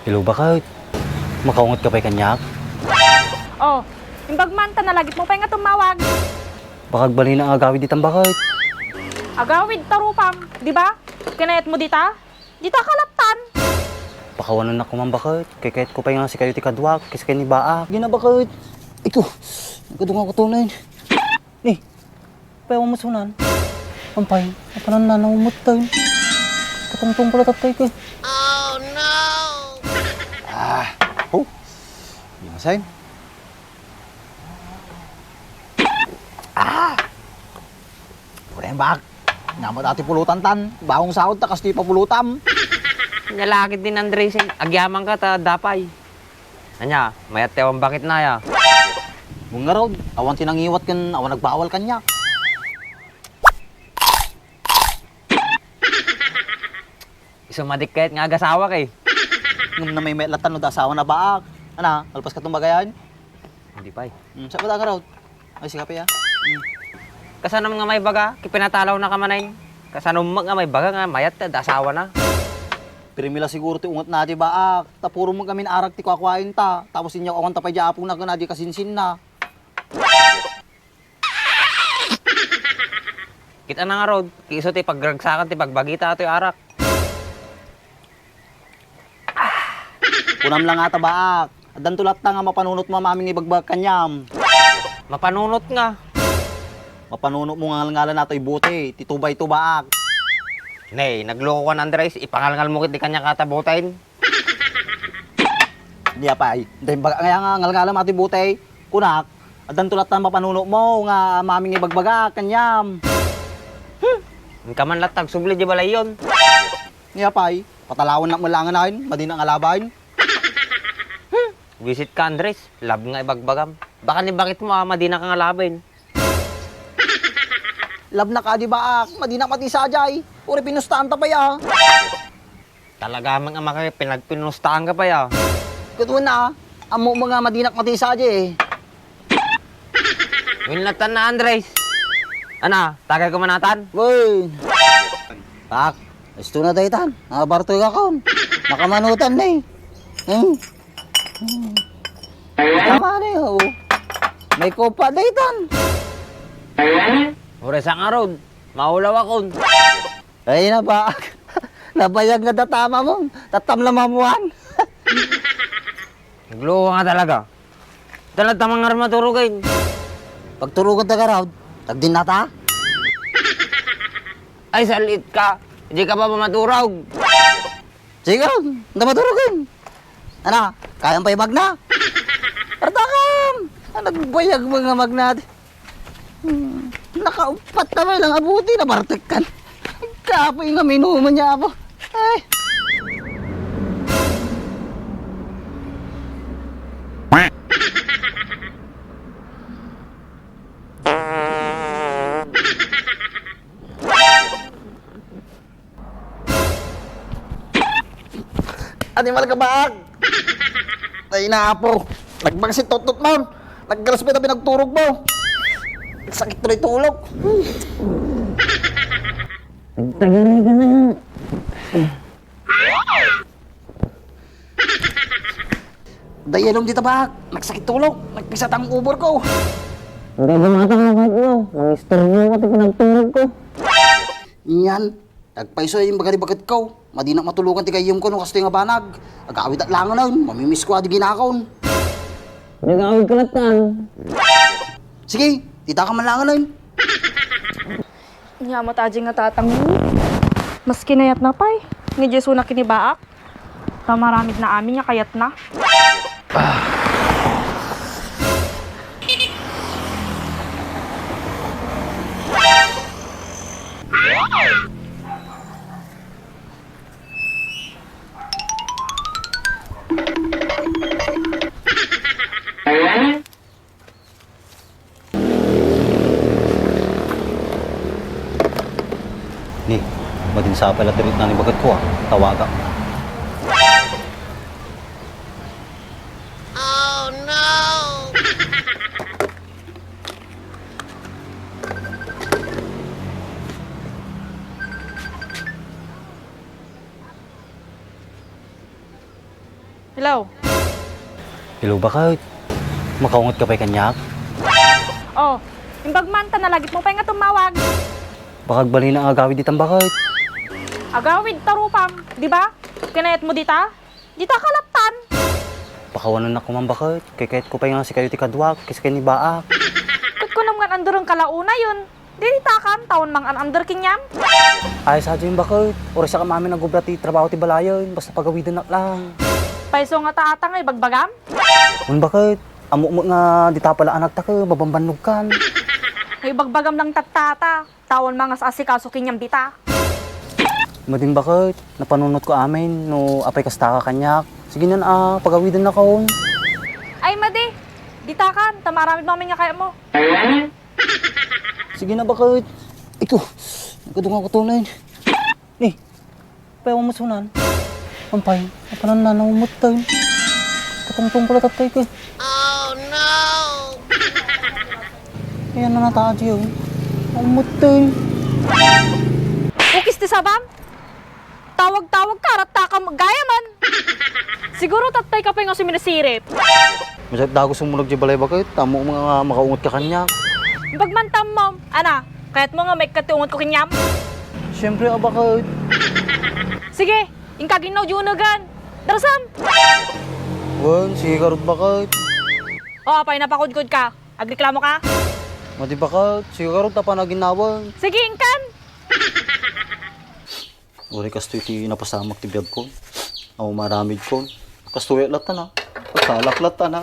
Hello, bakit? Makaungot ka pa'y kanyak? Oh, imbagmanta na lagit mo pa nga tumawag. Bakag bali na agawid ditang bakit? Agawid tarupam, di ba? Kinayat mo dita? Dita kalaptan. Pakawanan na ko man bakit? Kay kahit ko pa nga si kayo ti kadwak, kasi kayo ni Baak. Gina bakit? Ito, nagkadunga ko tunayin. Ni, payaw mo sunan. Pampay, apanan na naumot tayo. Katungtong pala tatay ko. Di masahin. Pura yung bak. Naman dati pulutan tan. Bahong sahod ta, kasi pa pulutam. Nalakit din Andres, agyaman ka ta dapay. Anya, mayat tewang bakit na ya. Bunga raw, awan tinangiwat kan, awan nagbawal kanya. Isumadik kahit nga agasawa kay. Ngum na may melatan no asawa na baak. Ana, alpas ka tumbagayan. Hindi pa Sa ba ka raw? Ay sikapi ah. Kasanam nga may baga, kipinatalaw na kamanayin. Kasanam nga may baga nga mayat ta dasawa na. Pirimila siguro ti ungot na di baak. Tapuro mo kami arag ti kwakwain ta. Tapos inyo awan tapay di apong na di kasinsin na. Kita na nga rod, kiso ti pagragsakan ti pagbagita ato arak. Kunam lang ata baak. Adan tulat ta nga mapanunot mo maming ibagbag kanyam. Mapanunot nga. Mapanunot mo nga ngalan nato ibuti. Titubay to baak. Nay, nagloko ka na Andres, ipangalngal mo kit di kanya katabutain. Di apay. Dahil baga nga nga ngalngala mati butay. Kunak. Adan tulat ta mapanunot mo nga maming ibagbaga kanyam. Ang kaman latag, subli di balay yun. Di apay. Patalawan na malangan nain. Madi na ngalabain. Visit ka Andres, lab nga ibagbagam. Baka ni bakit mo di na kang alabin. Lab na ka di baak. Madi na mati sajay. Uri pinustaan ta pa ya. Talaga mga makay, pinagpinustahan ka pa ya. Kutuan na. Amo mga madinak mati sajay. Winlatan na Andres. Ana, tagay ko manatan. Boy. Pak. Gusto na daytan. Nakabartoy ka kon. Nakamanutan na eh. Tama na yun. May kopa daytan. Ure sa nga rod, maulaw akon. Ay na ba? Nabayag nga datama mo. Tatamlamamuan. Nagloko nga talaga. Dalag tamang nga maturugin. Pagturugan ta ka raw, tagdin na ta. Ay, salit ka. Hindi ka pa maturog. Sige raw, hindi maturugan. Ano, kayang paibag na? Partakam! Nagbayag mga magnat. Nakaupat naman lang abuti na bartikan. Kapoy nga minuman niya ako. Ay. Animal ka baag! Ay na po. Nagbagsit totot mo. Naggraspet na pinagturog mo. Sakit tuloy tulog. Tagalay ka na. Dayanom dito baag. Nagsakit tulog. Nagpisat ang ubor ko. Hindi ba matakakot mo? Nang-mister mo kasi pinagturog ko. Yan. Nagpaiso yung bagari bakit ko. Madinak matulugan ti kayom ko nung kasto nga banag. Agawid at langan na yun. Mamimiss ko adi ginakaon. Nag-awag ka latan. Sige, tita ka man langan na yun. Nya mo taji nga tatang mo. Mas kinayat na pay. Ni Jesu na kinibaak. Tamaramid na amin nga kayat na. Ni, madin sa pala tirit na ni bagat ko tawaga. Hello? Hello bakit? Makaungot ka pa'y kanyak? Oh, imbagmanta na lagit mo pa nga tumawag. Bakag bali na agawid ditang bakit? Agawid tarupam, di ba? Kinayat mo dita? Dita kalaptan. Pakawanan ako man bakit? Kahit ko pa nga si kayo ti kadwak, kasi kayo ni Baak. Kat ko naman andurang kalauna yun. Dita kan, taon mang an-under kinyam. Ay sa yung bakit? Oras sa kamamin nagubra ti trabaho ti balayon, basta pagawidan na lang. Paiso nga taatang ay bagbagam. Un bakit? Amo mo nga di ta pala anak ta ka, babambanog kan. Ay bagbagam lang tattata. Tawon mga sa asikaso kinyam dita. Mading bakit? Napanunot ko amin, no apay kasta ka kanyak. Sige na pagawidan na kaon. Ay madi, dita kan, tamaramid mami nga kaya mo. Sige na bakit? Ito, nagkadungan ko tunay. Ni, payaw mo sunan. Pampay, napanan na namumutay. Katungtong pala tatay ko. Oh no! Ayan na nataadyo. Namumutay. Ukis ti sabam? Tawag-tawag ka, ratta ka gaya man. Siguro tatay ka pa yung siminasirip. Masarap dago sumunog di balay bakit? Tamo mga makaungot ka kanyak. Pagmantam mo, ana, kaya't mo nga may katiungot ko kinyam. Siyempre, bakit? Sige, ingkaginaw junagan. Darasam! Wan, sige karot bakit? O, apay napakudkod ka. Agreklamo ka? Madi bakit? Sige karot na panaginawan. Sige, ingkan! Uri kasto iti napasamak ti biyag ko. Ako maramid ko. Kasto lat na. Pagsalak lat na.